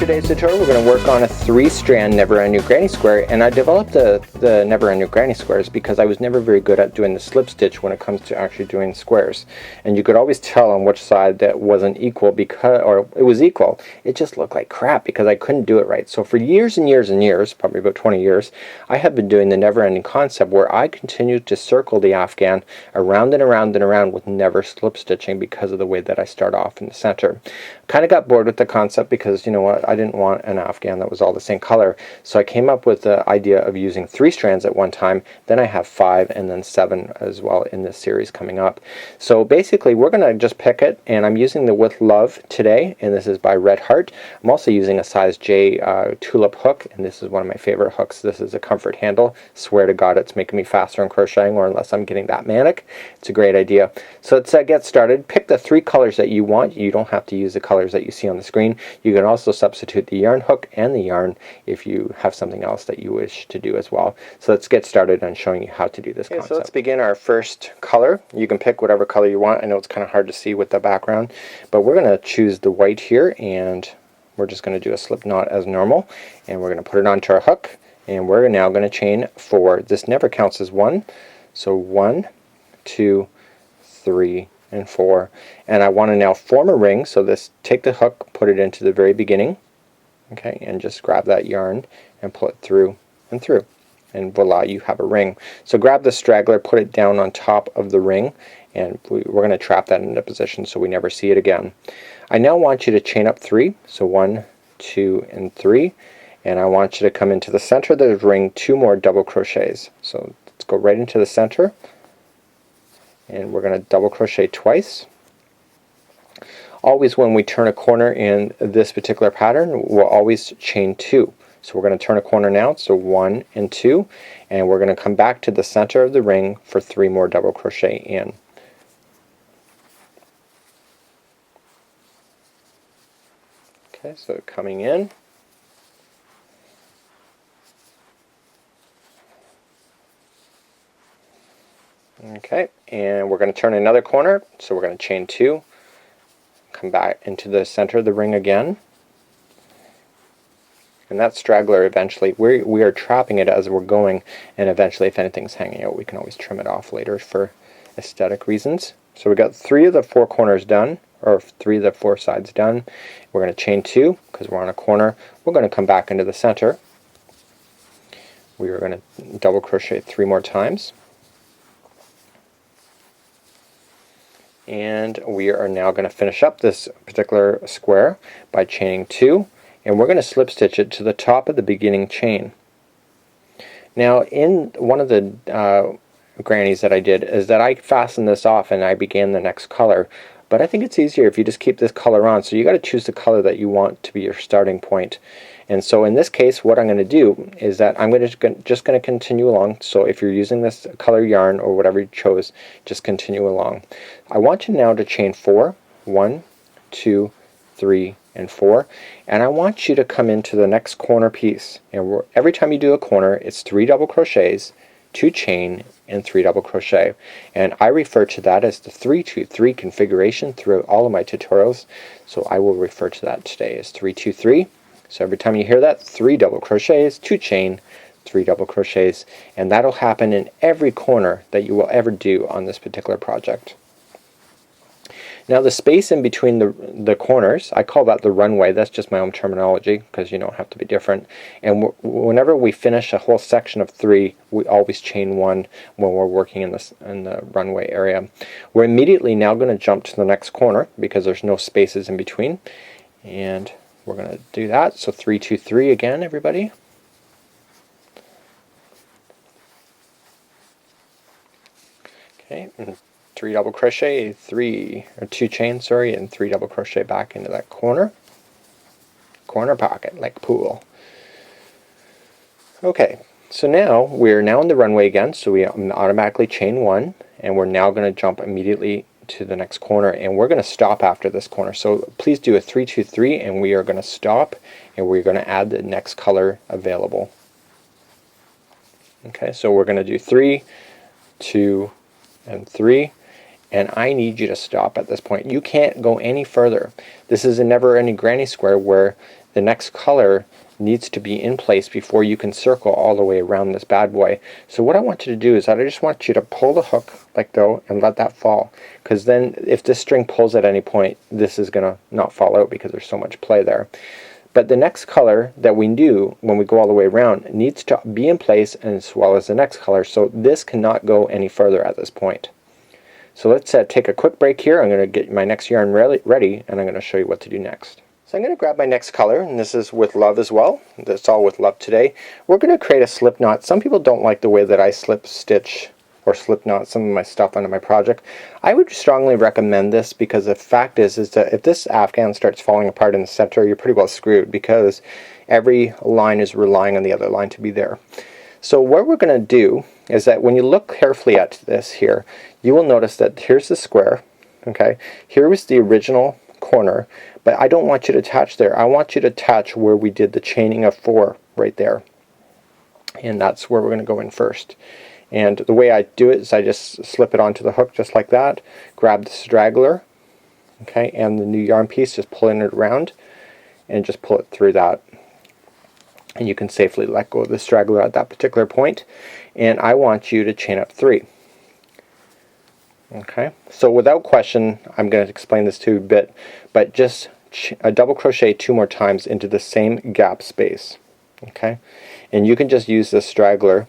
today's tutorial we're going to work on a 3-strand never-ending granny square, and I developed the never-ending granny squares because I was never very good at doing the slip stitch when it comes to actually doing squares. And you could always tell on which side that wasn't equal, because, or it was equal, it just looked like crap because I couldn't do it right. So for years and years and years, probably about 20 years, I have been doing the never-ending concept where I continued to circle the Afghan around and around and around with never slip stitching because of the way that I start off in the center. Kind of got bored with the concept because, you know what, I didn't want an Afghan that was all the same color, so I came up with the idea of using 3 strands at one time. Then I have 5 and then 7 as well in this series coming up. So basically we're going to just pick it, and I'm using the With Love today, and this is by Red Heart. I'm also using a size J tulip hook, and this is one of my favorite hooks. This is a comfort handle. Swear to God it's making me faster in crocheting, or unless I'm getting that manic. It's a great idea. So let's get started. Pick the 3 colors that you want. You don't have to use the colors that you see on the screen. You can also substitute the yarn hook and the yarn if you have something else that you wish to do as well. So let's get started on showing you how to do this concept. So let's begin our first color. You can pick whatever color you want. I know it's kind of hard to see with the background, but we're going to choose the white here, and we're just going to do a slip knot as normal, and we're going to put it onto our hook, and we're now going to chain 4. This never counts as 1, so 1, 2, 3, and 4, and I want to now form a ring. So this, take the hook, put it into the very beginning, okay, and just grab that yarn and pull it through and through, and voila, you have a ring. So grab the straggler, put it down on top of the ring, and we're going to trap that into position so we never see it again. I now want you to chain up 3, so 1, 2, and 3, and I want you to come into the center of the ring 2 more double crochets. So let's go right into the center, and we're going to double crochet twice. Always when we turn a corner in this particular pattern, we'll always chain 2. So we're going to turn a corner now, so 1 and 2, and we're going to come back to the center of the ring for 3 more double crochet in. Okay, so coming in, okay, and we're going to turn another corner, so we're going to chain 2, come back into the center of the ring again, and that straggler eventually, we are trapping it as we're going, and eventually if anything's hanging out we can always trim it off later for aesthetic reasons. So we got 3 of the 4 corners done, or 3 of the 4 sides done. We're going to chain 2 because we're on a corner. We're going to come back into the center. We are going to double crochet 3 more times. And we are now going to finish up this particular square by chaining 2, and we're going to slip stitch it to the top of the beginning chain. Now in one of the grannies that I did is that I fastened this off and I began the next color, but I think it's easier if you just keep this color on. So you got to choose the color that you want to be your starting point. And so in this case what I'm going to do is that I'm just going to continue along. So if you're using this color yarn or whatever you chose, just continue along. I want you now to chain 4, 1, 2, 3, and 4, and I want you to come into the next corner piece, and every time you do a corner it's 3 double crochets, 2 chain, and 3 double crochet, and I refer to that as the 3-2-3 configuration throughout all of my tutorials, so I will refer to that today as 3-2-3. So every time you hear that, 3 double crochets, 2 chain, 3 double crochets, and that'll happen in every corner that you will ever do on this particular project. Now the space in between the corners, I call that the runway. That's just my own terminology because you don't have to be different. And whenever we finish a whole section of 3, we always chain 1 when we're working in the runway area. We're immediately now going to jump to the next corner because there's no spaces in between, and we're going to do that. So 3-2-3 again, everybody. Okay. 3 double crochet, 2 chain, sorry, and 3 double crochet back into that corner pocket like pool. Okay, so now we're in the runway again, so we automatically chain 1, and we're now going to jump immediately to the next corner, and we're going to stop after this corner. So please do a 3-2-3, and we are going to stop, and we're going to add the next color available. Okay, so we're going to do 3, 2, and 3. And I need you to stop at this point. You can't go any further. This is a never-ending granny square where the next color needs to be in place before you can circle all the way around this bad boy. So what I want you to do is I just want you to pull the hook like though and let that fall, because then if this string pulls at any point, this is gonna not fall out because there's so much play there. But the next color that we do when we go all the way around needs to be in place, as well as the next color, so this cannot go any further at this point. So let's take a quick break here. I'm going to get my next yarn ready, and I'm going to show you what to do next. So I'm going to grab my next color, and this is with love as well. That's all with love today. We're going to create a slip knot. Some people don't like the way that I slip stitch or slip knot some of my stuff under my project. I would strongly recommend this, because the fact is that if this Afghan starts falling apart in the center, you're pretty well screwed, because every line is relying on the other line to be there. So what we're going to do is that when you look carefully at this here, you will notice that here's the square, okay? Here was the original corner, but I don't want you to attach there. I want you to attach where we did the chaining of 4 right there. And that's where we're going to go in first. And the way I do it is I just slip it onto the hook just like that, grab the straggler, okay, and the new yarn piece, just pulling it around and just pull it through that. And you can safely let go of the straggler at that particular point. And I want you to chain up 3. Okay, so without question, I'm going to explain this to you a bit, but just double crochet 2 more times into the same gap space. Okay, and you can just use this straggler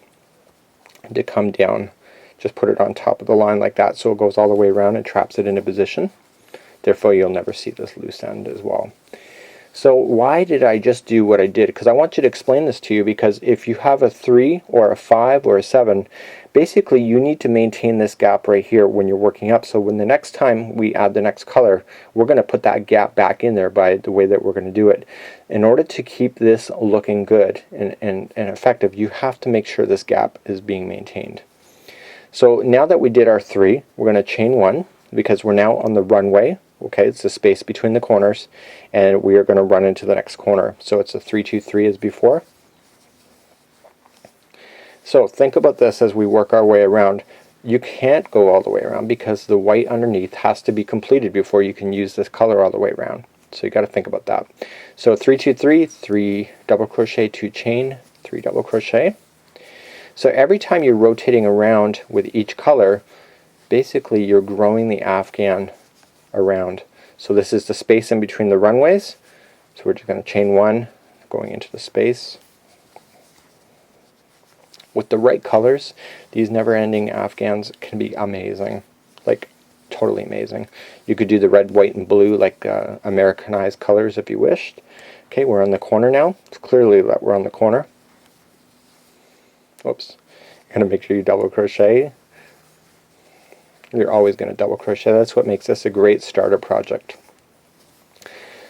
to come down. Just put it on top of the line like that, so it goes all the way around and traps it in a position. Therefore you'll never see this loose end as well. So why did I just do what I did? Because I want you to explain this to you, because if you have a 3 or a 5 or a 7, basically you need to maintain this gap right here when you're working up. So when the next time we add the next color, we're going to put that gap back in there by the way that we're going to do it. In order to keep this looking good and effective, you have to make sure this gap is being maintained. So now that we did our 3, we're going to chain 1, because we're now on the runway. Okay, it's the space between the corners, and we are going to run into the next corner. So it's a 3, 2, 3 as before. So think about this as we work our way around. You can't go all the way around, because the white underneath has to be completed before you can use this color all the way around. So you got to think about that. So 3, 2, 3, 3 double crochet, 2 chain, 3 double crochet. So every time you're rotating around with each color, basically you're growing the Afghan around. So this is the space in between the runways. So we're just going to chain 1 going into the space. With the right colors, these never-ending Afghans can be amazing, like totally amazing. You could do the red, white, and blue like Americanized colors if you wished. Okay, we're on the corner now. It's clearly that we're on the corner. Oops. You're going to make sure you double crochet. You're always going to double crochet. That's what makes this a great starter project.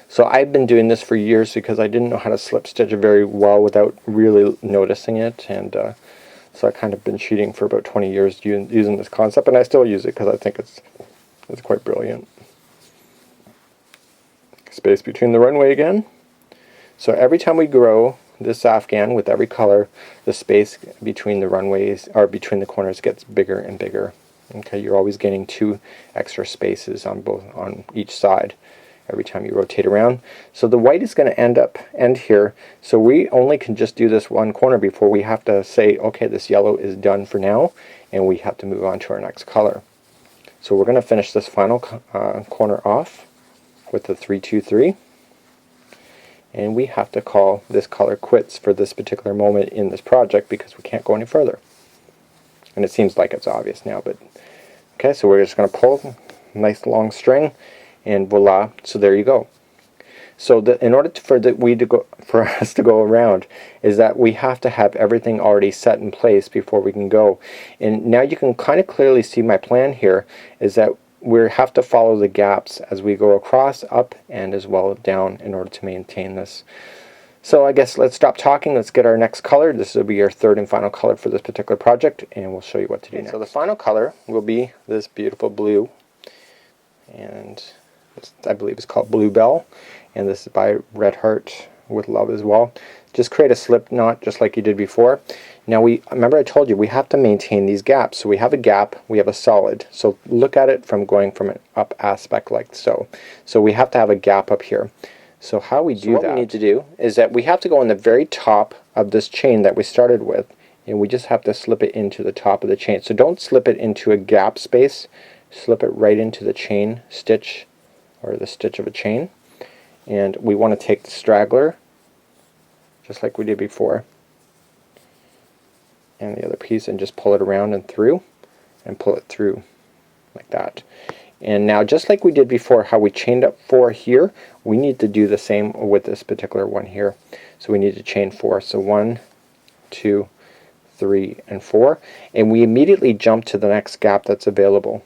So I've been doing this for years because I didn't know how to slip stitch very well without really noticing it, and so I've kind of been cheating for about 20 years using this concept, and I still use it because I think it's quite brilliant. Space between the runway again. So every time we grow this Afghan with every color, the space between the runways, or between the corners, gets bigger and bigger. Okay, you're always getting 2 extra spaces on each side every time you rotate around. So the white is going to end here. So we only can just do this one corner before we have to say, okay, this yellow is done for now, and we have to move on to our next color. So we're going to finish this final corner off with the 3, 2, 3, and we have to call this color quits for this particular moment in this project, because we can't go any further. And it seems like it's obvious now, but okay, so we're just going to pull a nice long string, and voila, so there you go. So in order for us to go around, is that we have to have everything already set in place before we can go. And now you can kind of clearly see my plan here, is that we have to follow the gaps as we go across, up, and as well down in order to maintain this. So I guess let's stop talking, let's get our next color. This will be our 3rd and final color for this particular project, and we'll show you what to do next. So the final color will be this beautiful blue, and this, I believe, is called Bluebell, and this is by Red Heart with love as well. Just create a slip knot just like you did before. Now remember I told you we have to maintain these gaps. So we have a gap, we have a solid. So look at it from going from an up aspect like so. So we have to have a gap up here. So how we do that, what we need to do is that we have to go on the very top of this chain that we started with, and we just have to slip it into the top of the chain. So don't slip it into a gap space, slip it right into the chain stitch, or the stitch of a chain. And we want to take the straggler, just like we did before, and the other piece, and just pull it around and through, and pull it through like that. And now, just like we did before, how we chained up 4 here, we need to do the same with this particular one here. So we need to chain 4. So 1, 2, 3, and 4, and we immediately jump to the next gap that's available,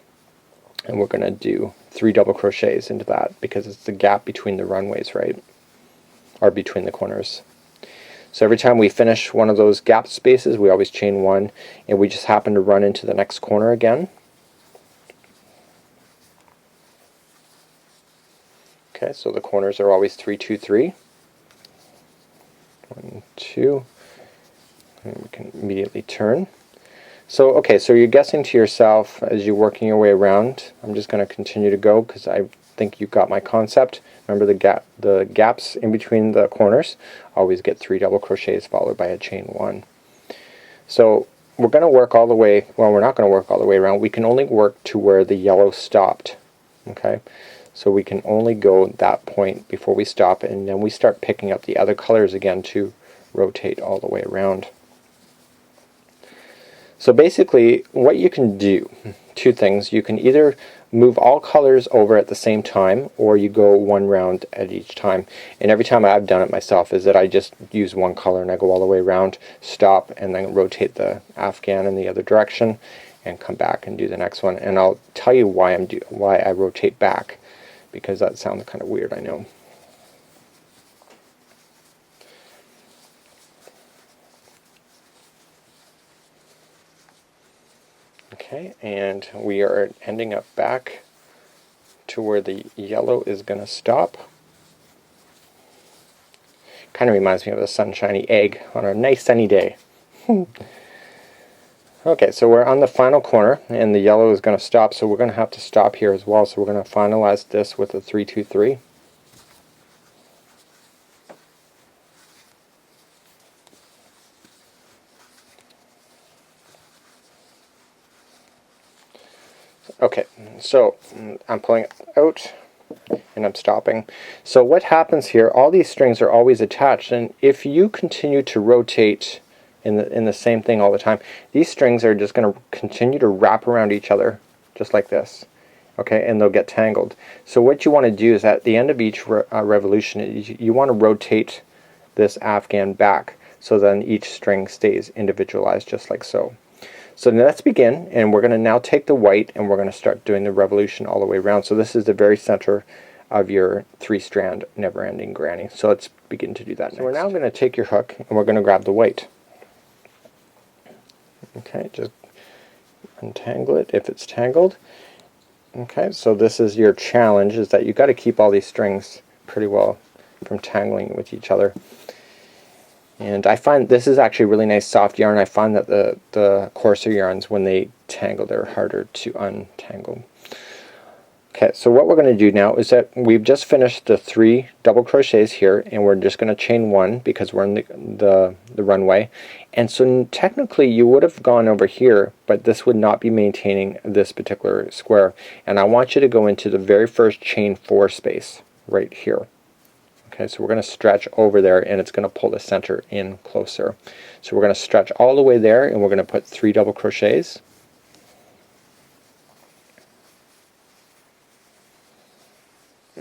and we're going to do 3 double crochets into that because it's the gap between the runways, right? Or between the corners. So every time we finish one of those gap spaces, we always chain 1, and we just happen to run into the next corner again. Okay, so the corners are always 3, 2, 3. 1, 2, and we can immediately turn. So okay, so you're guessing to yourself as you're working your way around. I'm just going to continue to go because I think you got my concept. Remember the gaps in between the corners always get 3 double crochets followed by a chain 1. So we're going to work all the way, well, we're not going to work all the way around. We can only work to where the yellow stopped. Okay, so we can only go that point before we stop, and then we start picking up the other colors again to rotate all the way around. So basically what you can do, 2 things. You can either move all colors over at the same time, or you go 1 round at each time. And every time I've done it myself is that I just use 1 color and I go all the way around, stop, and then rotate the Afghan in the other direction and come back and do the next one. And I'll tell you why I rotate back, because that sounds kind of weird, I know. Okay, and we are ending up back to where the yellow is going to stop. Kind of reminds me of a sunshiny egg on a nice sunny day. Okay, so we're on the final corner, and the yellow is going to stop, so we're going to have to stop here as well. So we're going to finalize this with a 3, 2, 3. Okay, so I'm pulling it out and I'm stopping. So what happens here, all these strings are always attached, and if you continue to rotate in the same thing all the time, these strings are just going to continue to wrap around each other just like this. Okay, and they'll get tangled. So what you want to do is at the end of each revolution, you want to rotate this Afghan back so then each string stays individualized just like so. So now let's begin, and we're going to now take the white and we're going to start doing the revolution all the way around. So this is the very center of your 3-strand never-ending granny. So let's begin to do that next. So we're now going to take your hook and we're going to grab the white. Okay, just untangle it if it's tangled. Okay, so this is your challenge, is that you got to keep all these strings pretty well from tangling with each other. And I find this is actually really nice soft yarn. I find that the coarser yarns, when they tangle, they're harder to untangle. Okay, so what we're going to do now is that we've just finished the 3 double crochets here, and we're just going to chain 1 because we're in the runway. And so technically you would have gone over here, but this would not be maintaining this particular square. And I want you to go into the very first chain 4 space right here. Okay, so we're going to stretch over there, and it's going to pull the center in closer. So we're going to stretch all the way there, and we're going to put 3 double crochets.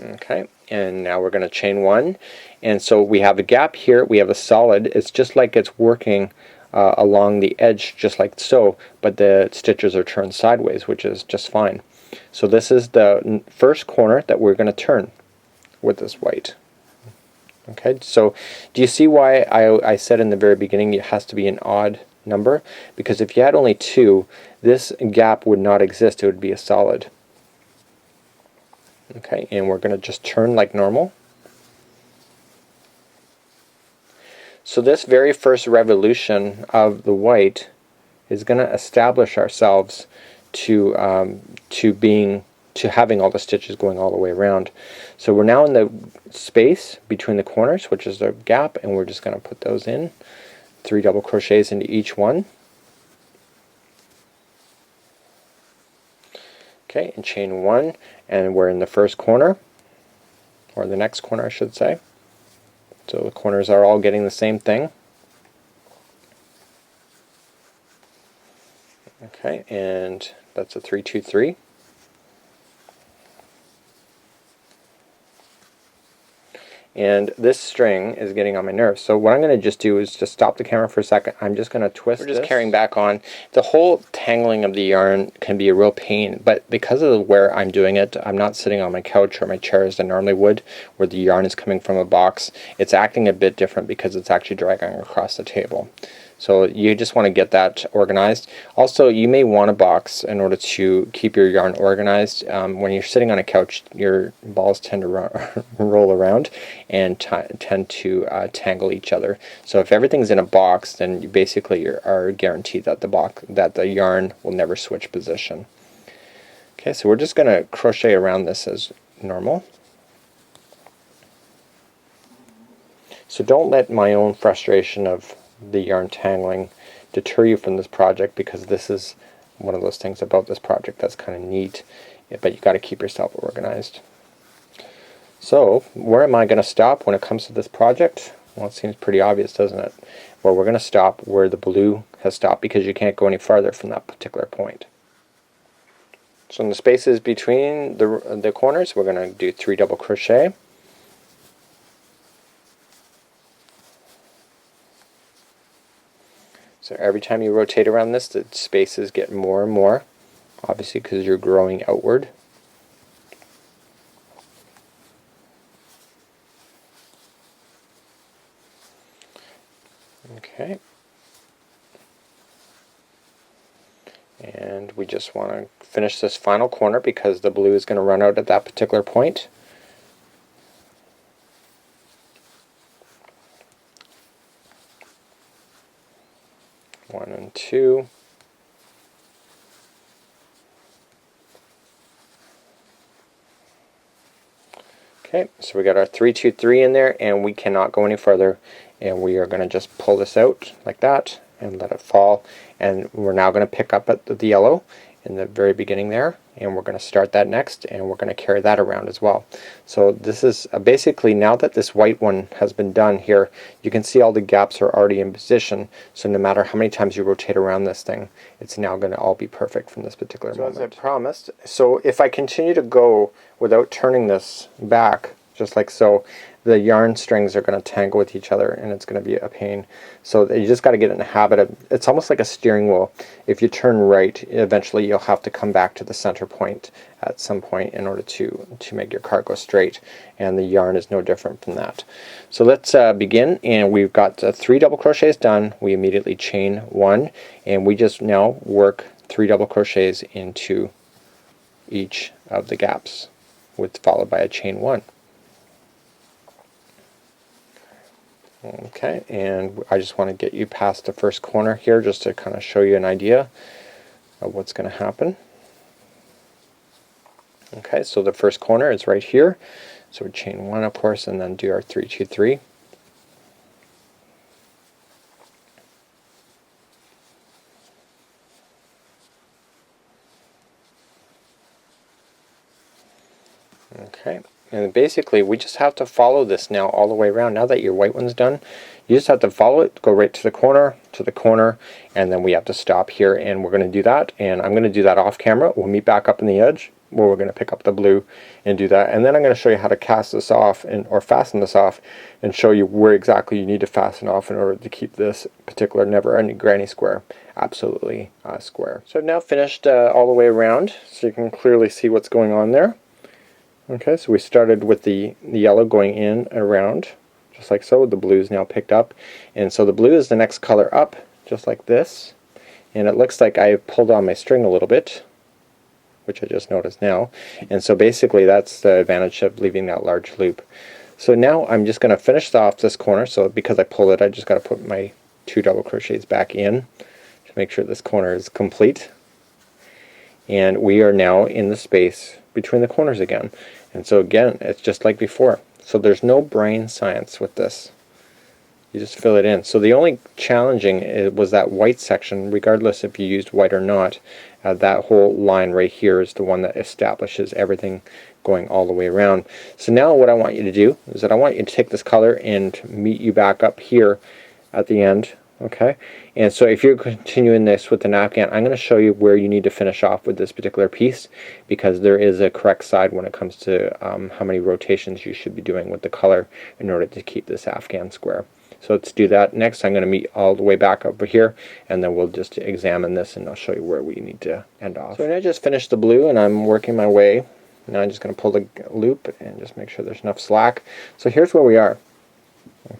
Okay, and now we're going to chain 1, and so we have a gap here, we have a solid. It's just like it's working along the edge just like so, but the stitches are turned sideways, which is just fine. So this is the first corner that we're going to turn with this white. Okay, so do you see why I said in the very beginning it has to be an odd number? Because if you had only 2, this gap would not exist, it would be a solid. Okay, and we're going to just turn like normal. So this very first revolution of the white is going to establish ourselves to to having all the stitches going all the way around. So we're now in the space between the corners, which is the gap, and we're just going to put those in. 3 double crochets into each one. Okay, and chain 1, and we're in the first corner, or the next corner I should say. So the corners are all getting the same thing. Okay, and that's a 3, 2, 3. And this string is getting on my nerves. So what I'm going to just do is just stop the camera for a second. I'm just going to twist. We're just carrying back on. The whole tangling of the yarn can be a real pain, but because of where I'm doing it, I'm not sitting on my couch or my chair as I normally would, where the yarn is coming from a box. It's acting a bit different because it's actually dragging across the table. So you just want to get that organized. Also, you may want a box in order to keep your yarn organized. When you're sitting on a couch, your balls tend to roll around and tend to tangle each other. So if everything's in a box, then you basically are guaranteed that the yarn will never switch position. Okay, so we're just going to crochet around this as normal. So don't let my own frustration of the yarn tangling deter you from this project, because this is one of those things about this project that's kind of neat, but you got to keep yourself organized. So where am I going to stop when it comes to this project? Well, it seems pretty obvious, doesn't it? Well, we're going to stop where the blue has stopped, because you can't go any farther from that particular point. So in the spaces between the corners, we're going to do 3 double crochet. So every time you rotate around this, the spaces get more and more, obviously because you're growing outward. Okay. And we just want to finish this final corner because the blue is going to run out at that particular point. One and 2. Okay, so we got our 3, 2, 3 in there, and we cannot go any further, and we are going to just pull this out like that and let it fall. And we're now going to pick up at the yellow in the very beginning there, and we're going to start that next, and we're going to carry that around as well. So this is basically, now that this white one has been done here, you can see all the gaps are already in position, so no matter how many times you rotate around this thing, it's now going to all be perfect from this particular moment. As I promised, so if I continue to go without turning this back, just like so, the yarn strings are going to tangle with each other, and it's going to be a pain. So you just got to get in the habit of, it's almost like a steering wheel. If you turn right, eventually you'll have to come back to the center point at some point in order to make your card go straight, and the yarn is no different from that. So let's begin, and we've got 3 double crochets done. We immediately chain 1, and we just now work 3 double crochets into each of the gaps, followed by a chain 1. Okay, and I just want to get you past the first corner here just to kind of show you an idea of what's going to happen. Okay, so the first corner is right here, so we chain 1 of course, and then do our 3, 2, 3. Okay, and basically we just have to follow this now all the way around. Now that your white one's done, you just have to follow it, go right to the corner, and then we have to stop here, and we're going to do that, and I'm going to do that off camera. We'll meet back up in the edge where we're going to pick up the blue and do that, and then I'm going to show you how to cast this off or fasten this off, and show you where exactly you need to fasten off in order to keep this particular never-ending granny square absolutely square. So I've now finished all the way around, so you can clearly see what's going on there. Okay, so we started with the yellow going in and around, just like so. The blue is now picked up, and so the blue is the next color up, just like this. And it looks like I pulled on my string a little bit, which I just noticed now. And so basically that's the advantage of leaving that large loop. So now I'm just going to finish off this corner. So because I pulled it, I just got to put my 2 double crochets back in to make sure this corner is complete. And we are now in the space between the corners again. And so again, it's just like before. So there's no brain science with this. You just fill it in. So the only challenging was that white section, regardless if you used white or not. That whole line right here is the one that establishes everything going all the way around. So now what I want you to do is that I want you to take this color and meet you back up here at the end. Okay, and so if you're continuing this with an Afghan, I'm going to show you where you need to finish off with this particular piece, because there is a correct side when it comes to how many rotations you should be doing with the color in order to keep this Afghan square. So let's do that. Next I'm going to meet all the way back over here, and then we'll just examine this and I'll show you where we need to end off. So I just finished the blue and I'm working my way. Now I'm just going to pull the loop and just make sure there's enough slack. So here's where we are.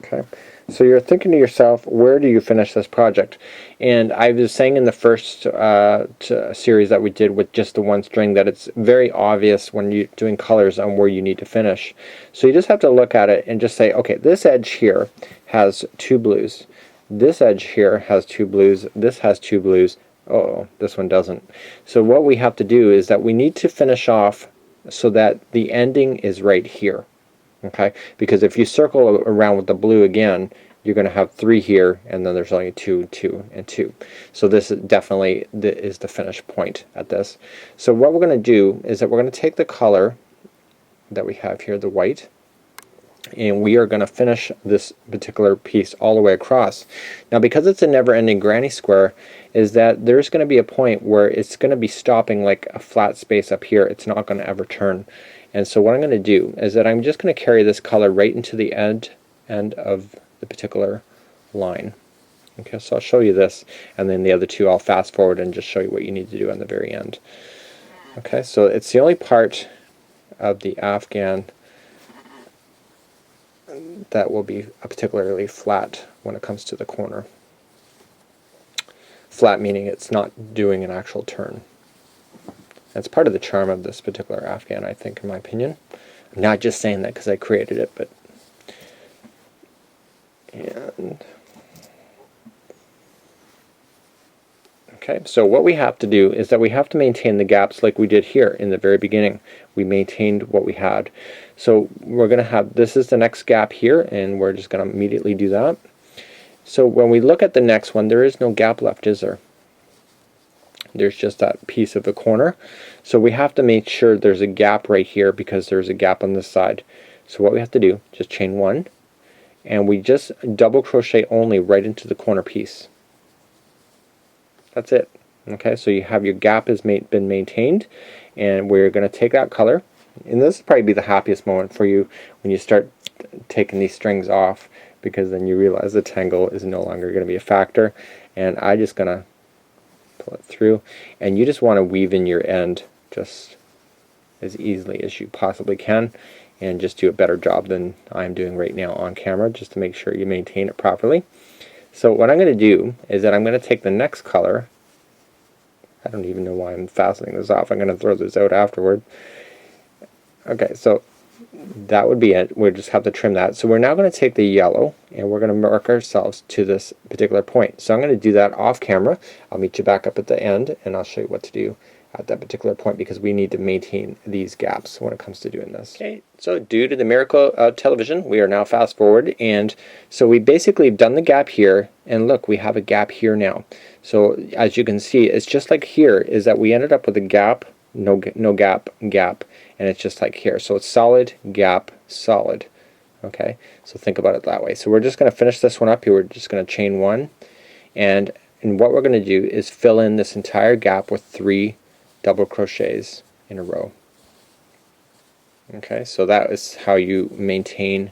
Okay, so you're thinking to yourself, where do you finish this project? And I was saying in the first series that we did with just the one string that it's very obvious when you're doing colors on where you need to finish. So you just have to look at it and just say, okay, this edge here has 2 blues, this edge here has 2 blues, this has 2 blues, oh, this one doesn't. So what we have to do is that we need to finish off so that the ending is right here. Okay, because if you circle around with the blue again, you're going to have 3 here, and then there's only 2, 2, and 2. So this is definitely is the finish point at this. So what we're going to do is that we're going to take the color that we have here, the white, and we are going to finish this particular piece all the way across. Now because it's a never-ending granny square, is that there's going to be a point where it's going to be stopping like a flat space up here. It's not going to ever turn. And so what I'm going to do is that I'm just going to carry this color right into the end of the particular line. Okay, so I'll show you this, and then the other two I'll fast forward and just show you what you need to do on the very end. Okay, so it's the only part of the Afghan that will be particularly flat when it comes to the corner. Flat meaning it's not doing an actual turn. That's part of the charm of this particular Afghan, I think, in my opinion. I'm not just saying that because I created it, but okay, so what we have to do is that we have to maintain the gaps like we did here in the very beginning. We maintained what we had. So we're going to have, this is the next gap here, and we're just going to immediately do that. So when we look at the next one, there is no gap left, is there? There's just that piece of the corner. So we have to make sure there's a gap right here because there's a gap on this side. So what we have to do, just chain 1, and we just double crochet only right into the corner piece. That's it. Okay, so you have your gap has been maintained, and we're going to take that color, and this will probably be the happiest moment for you when you start taking these strings off, because then you realize the tangle is no longer going to be a factor. And I'm just going to pull it through, and you just want to weave in your end just as easily as you possibly can, and just do a better job than I'm doing right now on camera, just to make sure you maintain it properly. So what I'm going to do is that I'm going to take the next color. I don't even know why I'm fastening this off. I'm going to throw this out afterward. Okay, so that would be it. We'll just have to trim that. So we're now going to take the yellow, and we're going to mark ourselves to this particular point. So I'm going to do that off camera. I'll meet you back up at the end, and I'll show you what to do at that particular point, because we need to maintain these gaps when it comes to doing this. Okay, so due to the miracle of television, we are now fast forward, and so we basically done the gap here, and look, we have a gap here now. So as you can see, it's just like here, is that we ended up with a gap, no gap, gap, and it's just like here. So it's solid, gap, solid. Okay, so think about it that way. So we're just going to finish this one up here. We're just going to chain 1, and what we're going to do is fill in this entire gap with 3 double crochets in a row. Okay, so that is how you maintain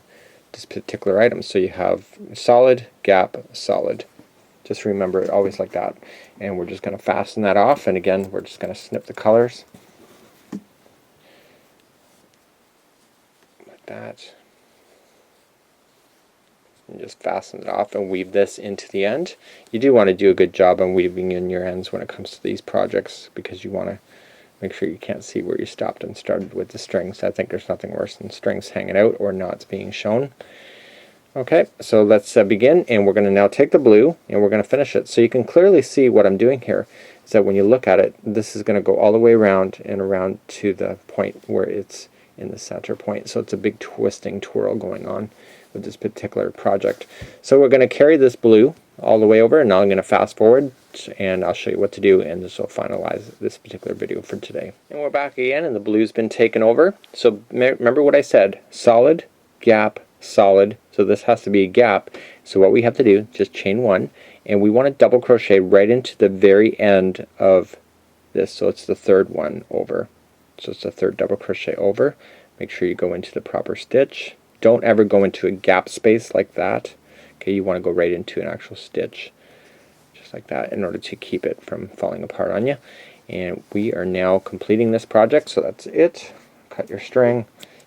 this particular item. So you have solid, gap, solid. Just remember it always like that. And we're just going to fasten that off, and again we're just going to snip the colors like that, and just fasten it off and weave this into the end. You do want to do a good job on weaving in your ends when it comes to these projects, because you want to make sure you can't see where you stopped and started with the strings. I think there's nothing worse than strings hanging out or knots being shown. Okay, so let's begin, and we're going to now take the blue and we're going to finish it. So you can clearly see what I'm doing here is that when you look at it, this is going to go all the way around and around to the point where it's in the center point. So it's a big twisting twirl going on with this particular project. So we're going to carry this blue all the way over, and now I'm going to fast forward and I'll show you what to do, and this will finalize this particular video for today. And we're back again, and the blue's been taken over. So remember what I said, solid, gap, solid. So this has to be a gap. So what we have to do, just chain one, and we want to double crochet right into the very end of this. So it's the third one over. So it's the third double crochet over. Make sure you go into the proper stitch. Don't ever go into a gap space like that. Okay, you want to go right into an actual stitch, just like that, in order to keep it from falling apart on you. And we are now completing this project, so that's it. Cut your string.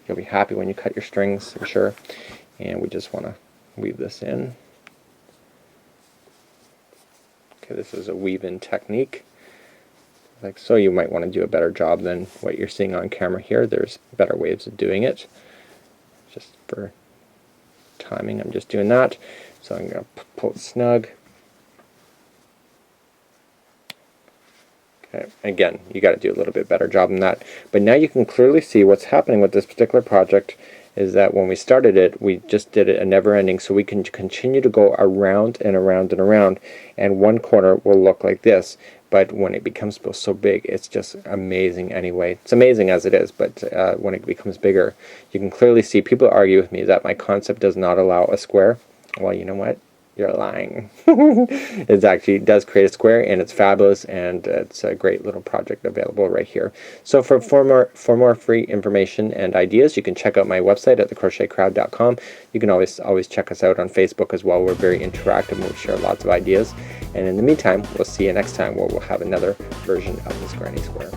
You'll be happy when you cut your strings, I'm sure. And we just want to weave this in. Okay, this is a weave-in technique. Like so. You might want to do a better job than what you're seeing on camera here. There's better ways of doing it. Just for timing, I'm just doing that. So I'm going to pull it snug. Okay, again, you got to do a little bit better job than that. But now you can clearly see what's happening with this particular project is that when we started it, we just did it a never ending, so we can continue to go around and around and around, and one corner will look like this. But when it becomes so big, it's just amazing anyway. It's amazing as it is, but when it becomes bigger, you can clearly see people argue with me that my concept does not allow a square. Well, you know what? You're lying. It actually does create a square, and it's fabulous, and it's a great little project available right here. So for more free information and ideas, you can check out my website at thecrochetcrowd.com. You can always check us out on Facebook as well. We're very interactive and we share lots of ideas. And in the meantime, we'll see you next time where we'll have another version of this granny square.